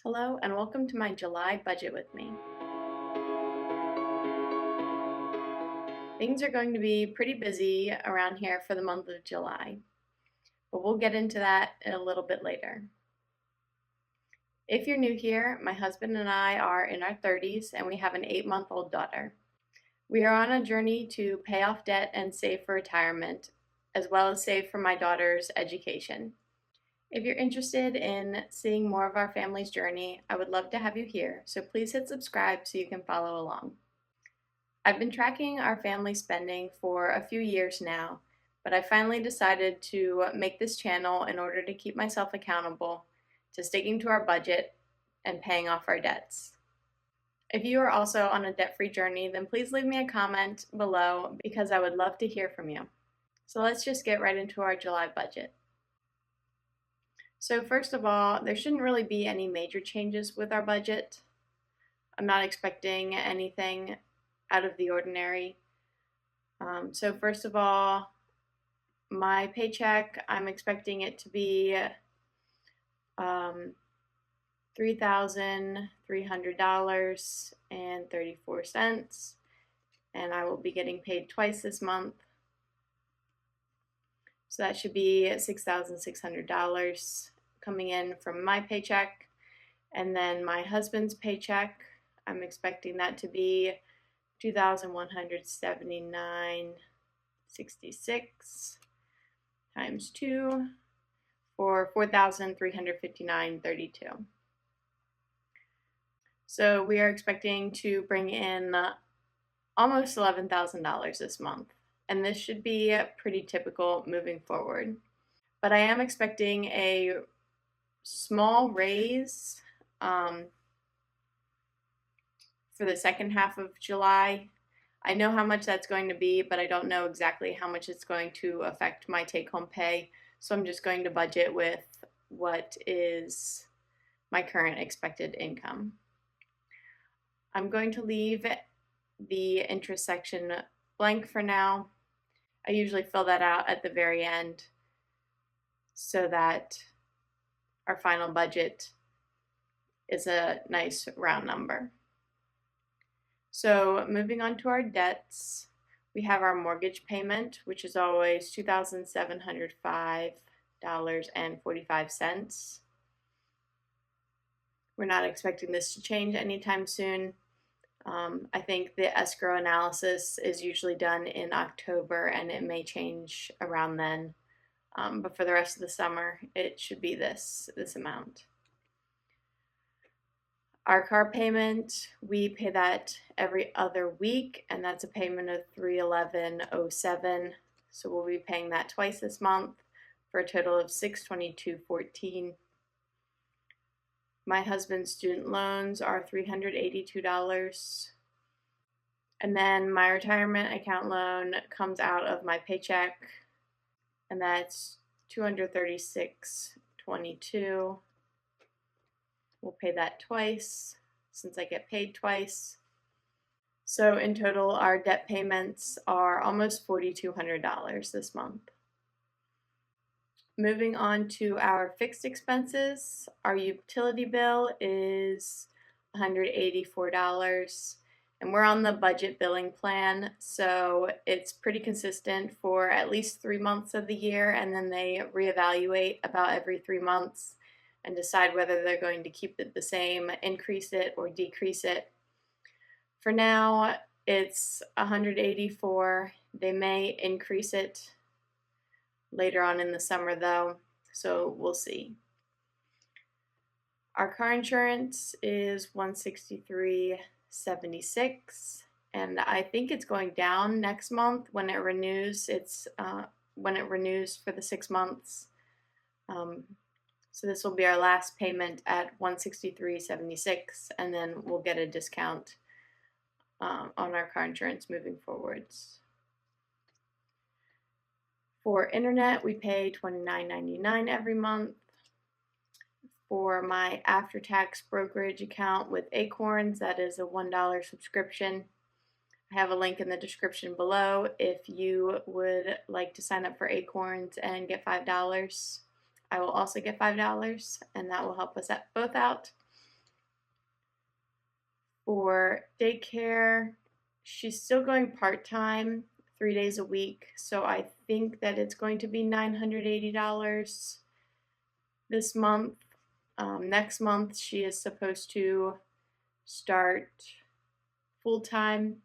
Hello and welcome to my July budget with me. Things are going to be pretty busy around here for the month of July, but we'll get into that a little bit later. If you're new here, my husband and I are in our 30s and we have an 8-month-old daughter. We are on a journey to pay off debt and save for retirement, as well as save for my daughter's education. If you're interested in seeing more of our family's journey, I would love to have you here, so please hit subscribe so you can follow along. I've been tracking our family spending for a few years now, but I finally decided to make this channel in order to keep myself accountable to sticking to our budget and paying off our debts. If you are also on a debt-free journey, then please leave me a comment below because I would love to hear from you. So let's just get right into our July budget. So first of all, there shouldn't really be any major changes with our budget. I'm not expecting anything out of the ordinary. So first of all, my paycheck, I'm expecting it to be $3,300.34, and I will be getting paid twice this month. So that should be $6,600 coming in from my paycheck. And then my husband's paycheck, I'm expecting that to be $2,179.66 times 2 for $4,359.32. So we are expecting to bring in almost $11,000 this month, and this should be pretty typical moving forward. But I am expecting a small raise for the second half of July. I know how much that's going to be, but I don't know exactly how much it's going to affect my take-home pay. So I'm just going to budget with what is my current expected income. I'm going to leave the interest section blank for now. I usually fill that out at the very end so that our final budget is a nice round number. So moving on to our debts, we have our mortgage payment, which is always $2,705.45. We're not expecting this to change anytime soon. I think the escrow analysis is usually done in October and it may change around then. But for the rest of the summer, it should be this amount. Our car payment, we pay that every other week, and that's a payment of $311.07. So we'll be paying that twice this month for a total of $622.14. My husband's student loans are $382. And then my retirement account loan comes out of my paycheck, and that's $236.22. We'll pay that twice since I get paid twice. So in total, our debt payments are almost $4,200 this month. Moving on to our fixed expenses, our utility bill is $184, and we're on the budget billing plan, so it's pretty consistent for at least 3 months of the year, and then they reevaluate about every 3 months and decide whether they're going to keep it the same, increase it, or decrease it. For now, it's $184. They may increase it later on in the summer though, so we'll see. Our car insurance is $163.76, and I think it's going down next month when it renews. It's when it renews for the 6 months. So this will be our last payment at $163.76, and then we'll get a discount on our car insurance moving forwards. For internet, we pay $29.99 every month. For my after-tax brokerage account with Acorns, that is a $1 subscription. I have a link in the description below if you would like to sign up for Acorns and get $5. I will also get $5, and that will help us both out. For daycare, she's still going part-time, 3 days a week, so I think that it's going to be $980 this month. Next month, she is supposed to start full-time,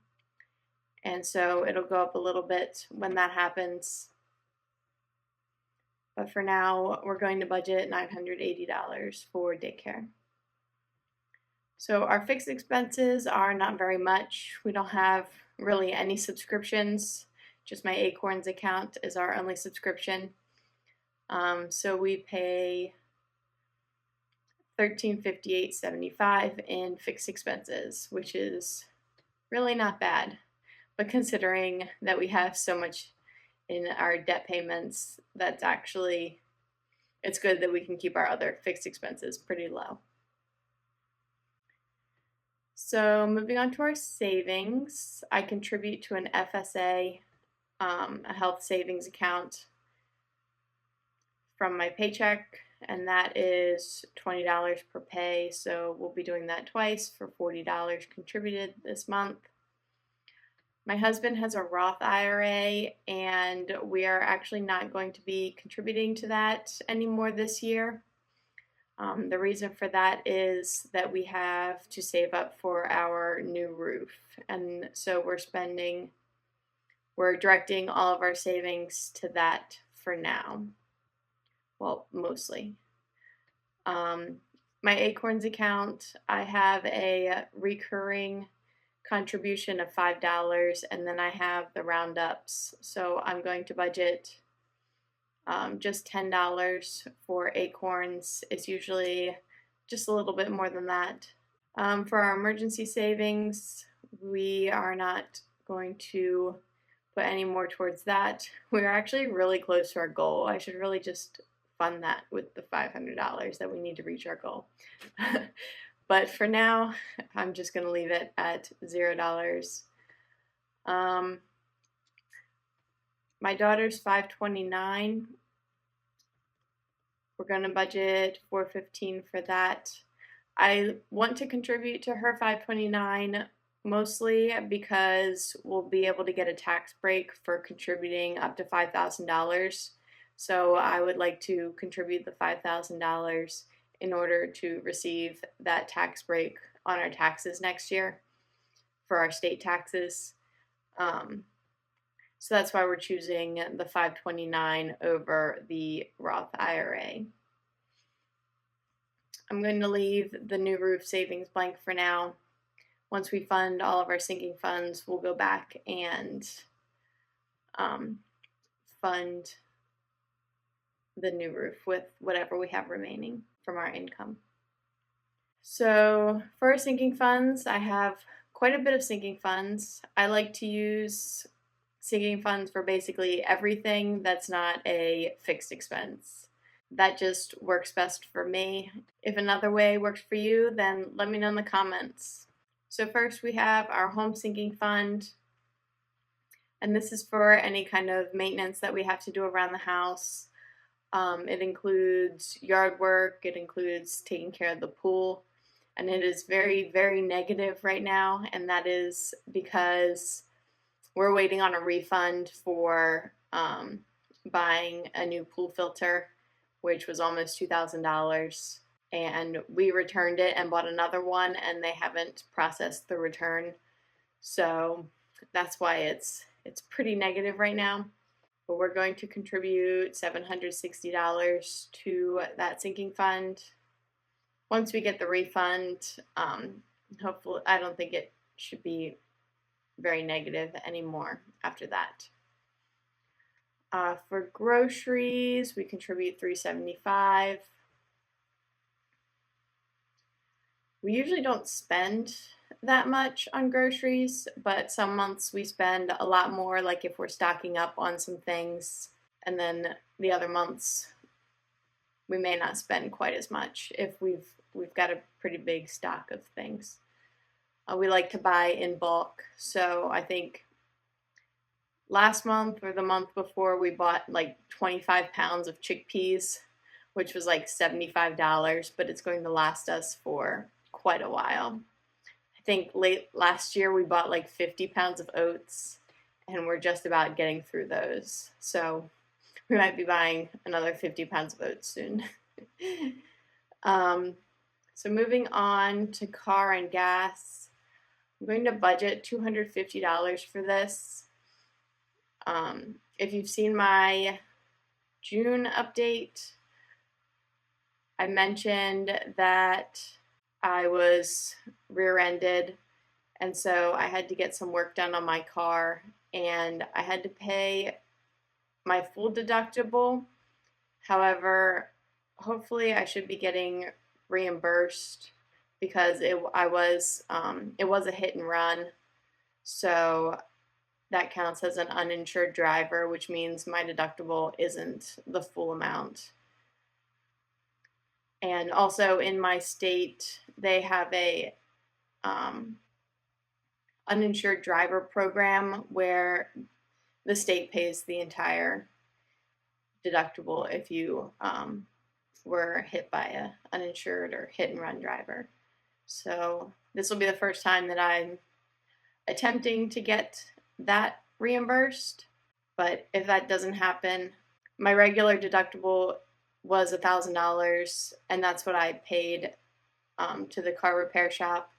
and so it'll go up a little bit when that happens. But for now, we're going to budget $980 for daycare. So our fixed expenses are not very much. We don't have really any subscriptions. Just my Acorns account is our only subscription. So we pay $1358.75 in fixed expenses, which is really not bad. But considering that we have so much in our debt payments, it's good that we can keep our other fixed expenses pretty low. So moving on to our savings, I contribute to an FSA, a health savings account from my paycheck, and that is $20 per pay. So we'll be doing that twice for $40 contributed this month. My husband has a Roth IRA, and we are actually not going to be contributing to that anymore this year. The reason for that is that we have to save up for our new roof, and so we're directing all of our savings to that for now. Well, mostly. My Acorns account, I have a recurring contribution of $5, and then I have the roundups. So I'm going to budget just $10 for Acorns. It's usually just a little bit more than that. For our emergency savings, we are not going to put any more towards that. We're actually really close to our goal. I should really just fund that with the $500 that we need to reach our goal. But for now, I'm just going to leave it at $0. My daughter's 529. We're going to budget $415 for that. I want to contribute to her 529 mostly because we'll be able to get a tax break for contributing up to $5,000. So I would like to contribute the $5,000 in order to receive that tax break on our taxes next year for our state taxes. So that's why we're choosing the 529 over the Roth IRA. I'm going to leave the new roof savings blank for now. Once we fund all of our sinking funds, we'll go back and fund the new roof with whatever we have remaining from our income. So for our sinking funds, I have quite a bit of sinking funds. I like to use sinking funds for basically everything that's not a fixed expense. That just works best for me. If another way works for you, then let me know in the comments. So first we have our home sinking fund, and this is for any kind of maintenance that we have to do around the house. It includes yard work, it includes taking care of the pool, and it is very, very negative right now, and that is because we're waiting on a refund for buying a new pool filter, which was almost $2,000, and we returned it and bought another one, and they haven't processed the return, so that's why it's pretty negative right now. But we're going to contribute $760 to that sinking fund. Once we get the refund, hopefully, I don't think it should be very negative anymore after that. For groceries, we contribute $375. We usually don't spend that much on groceries, but some months we spend a lot more, like if we're stocking up on some things, and then the other months we may not spend quite as much if we've got a pretty big stock of things. We like to buy in bulk, so I think last month or the month before we bought like 25 pounds of chickpeas, which was like $75, but it's going to last us for quite a while. I think late last year we bought like 50 pounds of oats, and we're just about getting through those. So we might be buying another 50 pounds of oats soon. um, so moving on to car and gas, I'm going to budget $250 for this. If you've seen my June update, I mentioned that I was rear-ended, and so I had to get some work done on my car, and I had to pay my full deductible. However, hopefully I should be getting reimbursed because it was a hit and run, so that counts as an uninsured driver, which means my deductible isn't the full amount. And also in my state, they have a uninsured driver program where the state pays the entire deductible if you were hit by an uninsured or hit and run driver. So this will be the first time that I'm attempting to get that reimbursed. But if that doesn't happen, my regular deductible was $1,000, and that's what I paid to the car repair shop.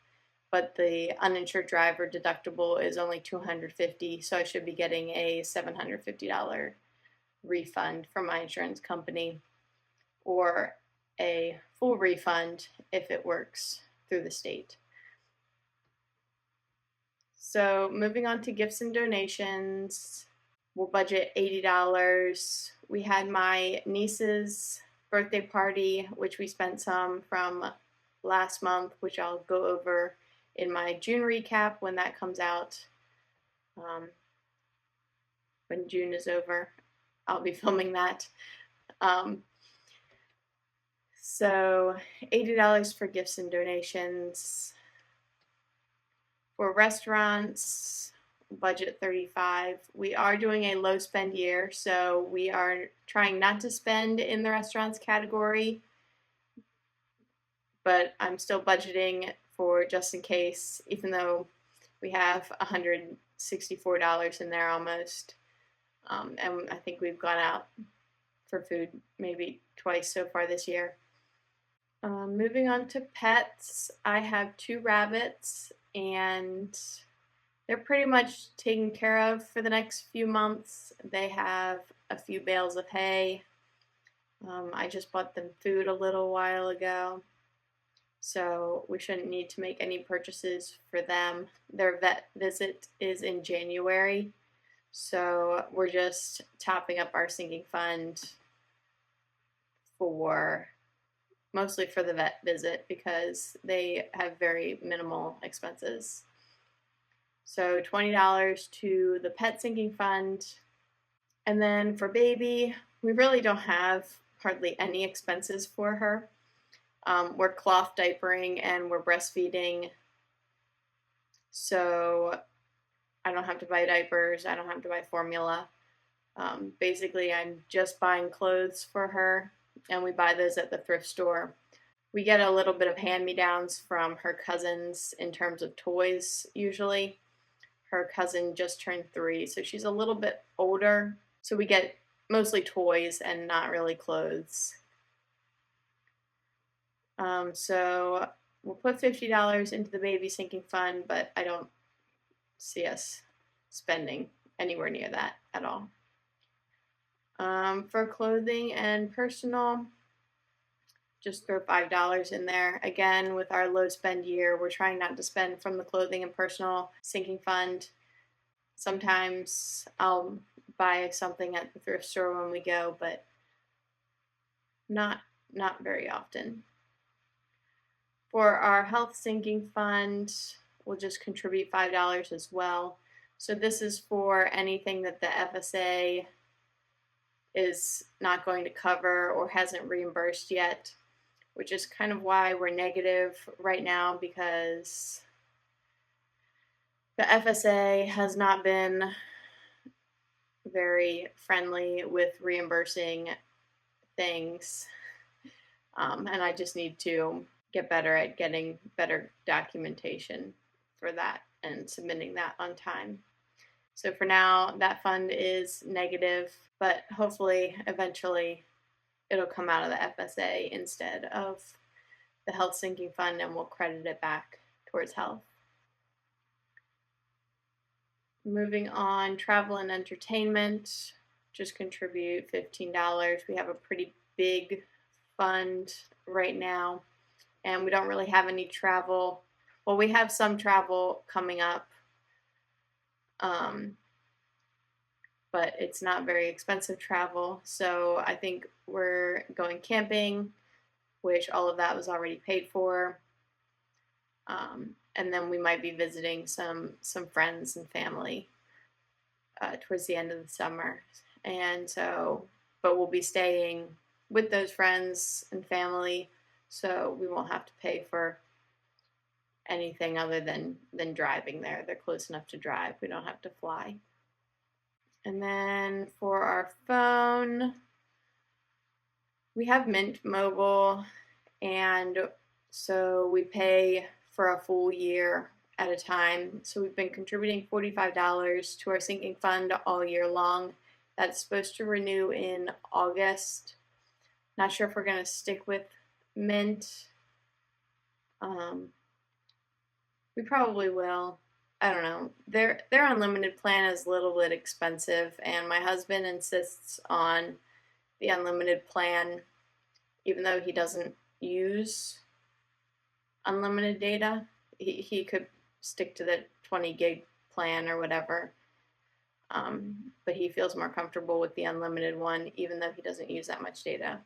But the uninsured driver deductible is only $250, so I should be getting a $750 refund from my insurance company, or a full refund if it works through the state. So moving on to gifts and donations, we'll budget $80. We had my niece's birthday party, which we spent some from last month, which I'll go over in my June recap when that comes out. When June is over, I'll be filming that. So $80 for gifts and donations. For restaurants, budget $35. We are doing a low spend year, so we are trying not to spend in the restaurants category, but I'm still budgeting for just in case, even though we have $164 in there almost. And I think we've gone out for food maybe twice so far this year. Moving on to pets, I have 2 rabbits, and they're pretty much taken care of for the next few months. They have a few bales of hay. I just bought them food a little while ago, so we shouldn't need to make any purchases for them. Their vet visit is in January, so we're just topping up our sinking fund mostly for the vet visit because they have very minimal expenses. So $20 to the pet sinking fund. And then for baby, we really don't have hardly any expenses for her. We're cloth diapering and we're breastfeeding, so I don't have to buy diapers, I don't have to buy formula. Basically, I'm just buying clothes for her, and we buy those at the thrift store. We get a little bit of hand-me-downs from her cousins in terms of toys, usually. Her cousin just turned 3, so she's a little bit older, so we get mostly toys and not really clothes. So we'll put $50 into the baby sinking fund, but I don't see us spending anywhere near that at all. For clothing and personal, just throw $5 in there. Again, with our low spend year, we're trying not to spend from the clothing and personal sinking fund. Sometimes I'll buy something at the thrift store when we go, but not very often. For our health sinking fund, we'll just contribute $5 as well. So this is for anything that the FSA is not going to cover or hasn't reimbursed yet, which is kind of why we're negative right now, because the FSA has not been very friendly with reimbursing things, and I just need to get better at getting better documentation for that and submitting that on time. So for now, that fund is negative, but hopefully eventually it'll come out of the FSA instead of the health sinking fund, and we'll credit it back towards health. Moving on, travel and entertainment, just contribute $15. We have a pretty big fund right now, and we don't really have any travel. Well, we have some travel coming up, but it's not very expensive travel. So I think we're going camping, which all of that was already paid for. And then we might be visiting some friends and family towards the end of the summer. And so, but we'll be staying with those friends and family, so we won't have to pay for anything other than driving there. They're close enough to drive. We don't have to fly. And then for our phone, we have Mint Mobile, and so we pay for a full year at a time. So we've been contributing $45 to our sinking fund all year long. That's supposed to renew in August. Not sure if we're going to stick with Mint. We probably will. I don't know. Their unlimited plan is a little bit expensive, and my husband insists on the unlimited plan, even though he doesn't use unlimited data. He could stick to the 20 gig plan or whatever, but he feels more comfortable with the unlimited one, even though he doesn't use that much data.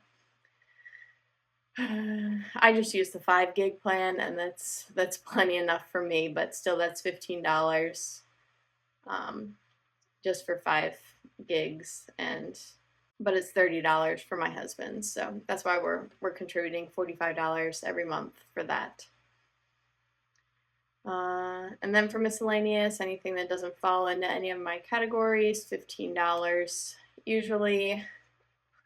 I just use the 5 gig plan, and that's plenty enough for me, but still that's $15 just for 5 gigs, but it's $30 for my husband, so that's why we're contributing $45 every month for that. And then for miscellaneous, anything that doesn't fall into any of my categories, $15. Usually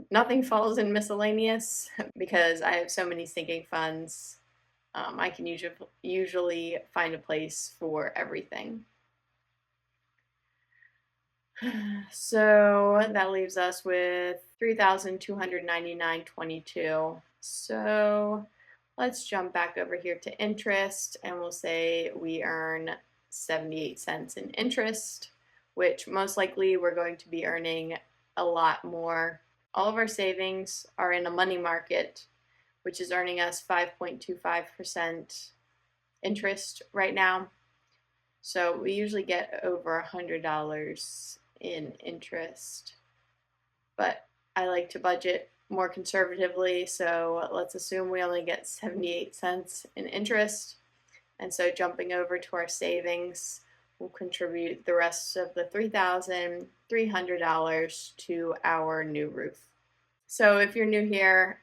nothing falls in miscellaneous because I have so many sinking funds. I can usually find a place for everything. So that leaves us with $3,299.22. So let's jump back over here to interest, and we'll say we earn 78 cents in interest, which most likely we're going to be earning a lot more. All of our savings are in a money market, which is earning us 5.25% interest right now. So we usually get over $100 in interest, but I like to budget more conservatively, so let's assume we only get 78 cents in interest. And so jumping over to our savings, we'll contribute the rest of the $3,300 to our new roof. So if you're new here,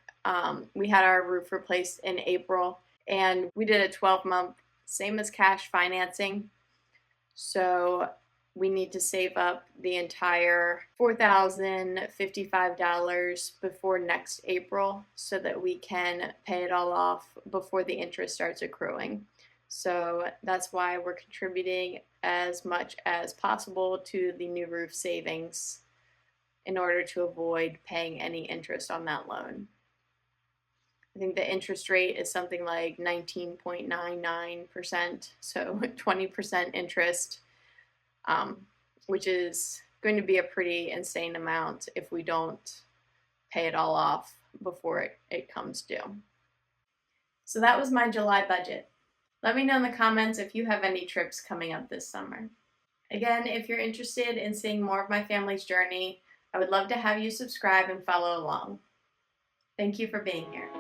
we had our roof replaced in April, and we did a 12-month, same as cash financing. So we need to save up the entire $4,055 before next April so that we can pay it all off before the interest starts accruing. So that's why we're contributing as much as possible to the new roof savings in order to avoid paying any interest on that loan. I think the interest rate is something like 19.99%, so 20% interest, which is going to be a pretty insane amount if we don't pay it all off before it comes due. So that was my July budget. Let me know in the comments if you have any trips coming up this summer. Again, if you're interested in seeing more of my family's journey, I would love to have you subscribe and follow along. Thank you for being here.